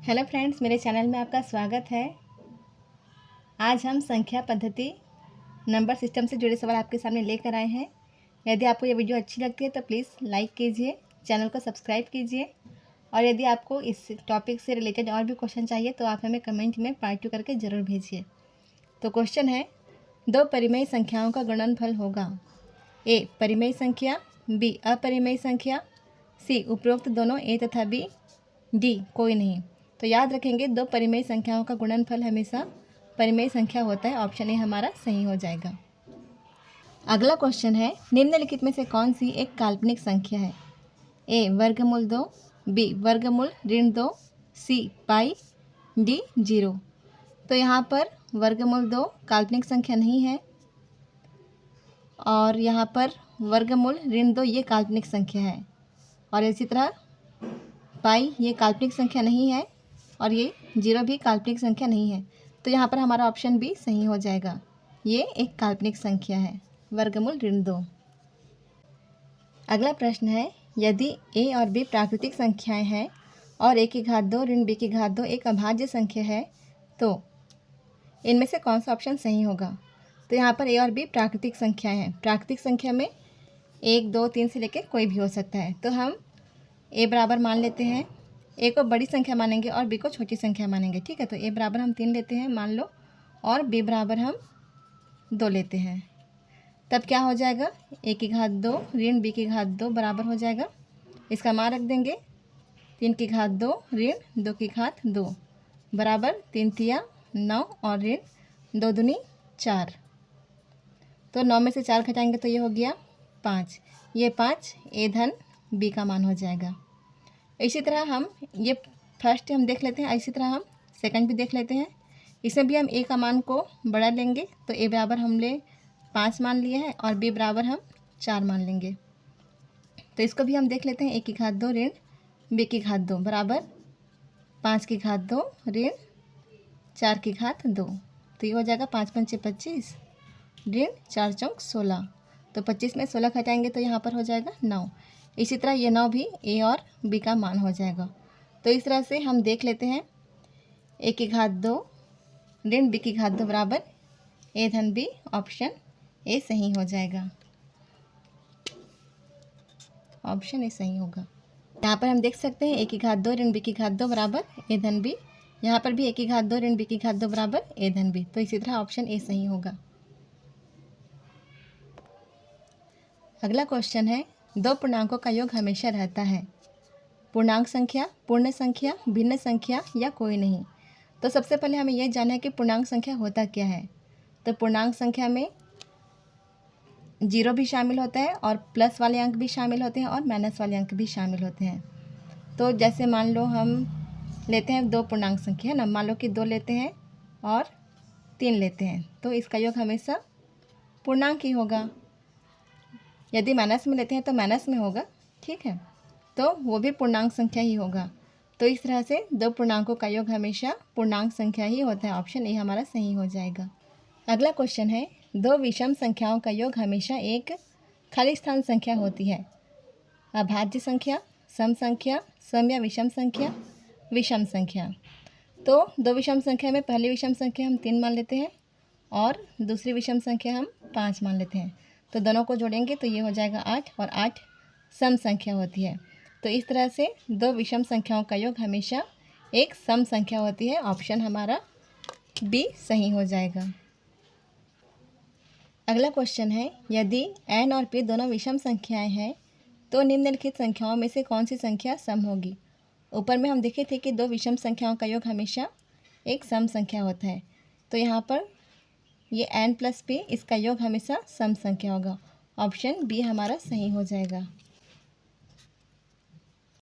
Hello friends, मेरे channel में आपका स्वागत है। आज हम संख्या पद्धति नंबर सिस्टम से जुड़े सवाल आपके सामने लेकर आए हैं। यदि आपको ये वीडियो अच्छी लगती है तो प्लीज़ लाइक कीजिए, चैनल को सब्सक्राइब कीजिए और यदि आपको इस टॉपिक से रिलेटेड और भी क्वेश्चन चाहिए तो आप हमें कमेंट में पार्ट 2 करके ज़रूर भेजिए। तो क्वेश्चन है, दो परिमेय संख्याओं का गुणनफल होगा। ए परिमेय संख्या, बी अपरिमेय संख्या, सी उपरोक्त दोनों ए तथा बी, डी कोई नहीं। तो याद रखेंगे, दो परिमेय संख्याओं का गुणनफल हमेशा परिमेय संख्या होता है। ऑप्शन ए हमारा सही हो जाएगा। अगला क्वेश्चन है, निम्नलिखित में से कौन सी एक काल्पनिक संख्या है? ए वर्गमूल 2, बी वर्गमूल ऋण 2, सी पाई, डी 0। तो यहाँ पर वर्गमूल 2 काल्पनिक संख्या नहीं है और यहाँ पर वर्गमूल ऋण 2 ये काल्पनिक संख्या है और इसी तरह पाई ये काल्पनिक संख्या नहीं है और ये 0 भी काल्पनिक संख्या नहीं है। तो यहाँ पर हमारा ऑप्शन बी सही हो जाएगा। ये एक काल्पनिक संख्या है, वर्गमूल ऋण 2। अगला प्रश्न है, यदि ए और बी प्राकृतिक संख्याएं हैं और ए की घात 2 ऋण बी की घात 2 एक अभाज्य संख्या है तो इनमें से कौन सा ऑप्शन सही होगा? तो यहाँ पर ए और बी प्राकृतिक संख्याएं हैं। प्राकृतिक संख्या में 1, 2, 3 से लेकर कोई भी हो सकता है। तो हम ए बराबर मान लेते हैं, ए को बड़ी संख्या मानेंगे और बी को छोटी संख्या मानेंगे। ठीक है, तो ए बराबर हम 3 लेते हैं मान लो और बी बराबर हम 2 लेते हैं। तब क्या हो जाएगा? ए की घात 2 ऋण बी की घात 2 बराबर हो जाएगा, इसका मान रख देंगे 3 की घात 2 ऋण 2 की घात 2 बराबर 3 तिया 9 और ऋण 2 दूनी 4। तो 9 में से 4 घटाएंगे तो ये हो गया 5। ये 5 ए धन बी का मान हो जाएगा। इसी तरह हम ये फर्स्ट हम देख लेते हैं, इसी तरह हम सेकंड भी देख लेते हैं। इसमें भी हम ए का मान को बड़ा लेंगे तो ए बराबर हमने 5 मान लिए हैं और बी बराबर हम 4 मान लेंगे। तो इसको भी हम देख लेते हैं, ए की घात 2 ऋण बी की घात 2 बराबर 5 की घात 2 ऋण 4 की घात 2। तो ये हो जाएगा 5 पंचे 25 ऋण 4 चौक 16। तो 25 में 16 घटाएंगे तो यहाँ पर हो जाएगा 9। इसी तरह ये 9 भी ए और बी का मान हो जाएगा। तो इस तरह से हम देख लेते हैं, ए की घात 2 ऋण बी की घात 2 बराबर ए धन बी, ऑप्शन ए सही हो जाएगा। ऑप्शन ए सही होगा। यहाँ पर हम देख सकते हैं, ए की घात 2 ऋण बी की घात 2 बराबर ए धन बी। यहाँ पर भी ए की घात 2 ऋण बी की घात 2 बराबर ए धन बी। तो इसी तरह ऑप्शन ए सही होगा। अगला क्वेश्चन है, दो पूर्णांकों का योग हमेशा रहता है। पूर्णांक संख्या, पूर्ण संख्या, भिन्न संख्या या कोई नहीं। तो सबसे पहले हमें यह जानना है कि पूर्णांक संख्या होता क्या है। तो पूर्णांक संख्या में 0 भी शामिल होता है और प्लस वाले अंक भी शामिल होते हैं और माइनस वाले अंक भी शामिल होते हैं। तो जैसे मान लो हम लेते हैं दो पूर्णांक संख्या है ना, मान लो कि 2 लेते हैं और 3 लेते हैं, तो इसका योग हमेशा पूर्णांक ही होगा। यदि माइनस में लेते हैं तो माइनस में होगा, ठीक है, तो वो भी पूर्णांक संख्या ही होगा। तो इस तरह से दो पूर्णांकों का योग हमेशा पूर्णांक संख्या ही होता है। ऑप्शन ए हमारा सही हो जाएगा। अगला क्वेश्चन है, दो विषम संख्याओं का योग हमेशा एक खाली स्थान संख्या होती है। अभाज्य संख्या, सम संख्या, सम या विषम संख्या, विषम संख्या। तो दो विषम संख्या में पहली विषम संख्या हम 3 मान लेते हैं और दूसरी विषम संख्या हम 5 मान लेते हैं। तो दोनों को जोड़ेंगे तो ये हो जाएगा 8 और 8 सम संख्या होती है। तो इस तरह से दो विषम संख्याओं का योग हमेशा एक सम संख्या होती है। ऑप्शन हमारा बी सही हो जाएगा। अगला क्वेश्चन है, यदि n और p दोनों विषम संख्याएं हैं तो निम्नलिखित संख्याओं में से कौन सी संख्या सम होगी? ऊपर में हम देखे थे कि दो विषम संख्याओं का योग हमेशा एक सम संख्या होता है। तो यहाँ पर ये n + p, इसका योग हमेशा सम संख्या होगा। ऑप्शन बी हमारा सही हो जाएगा।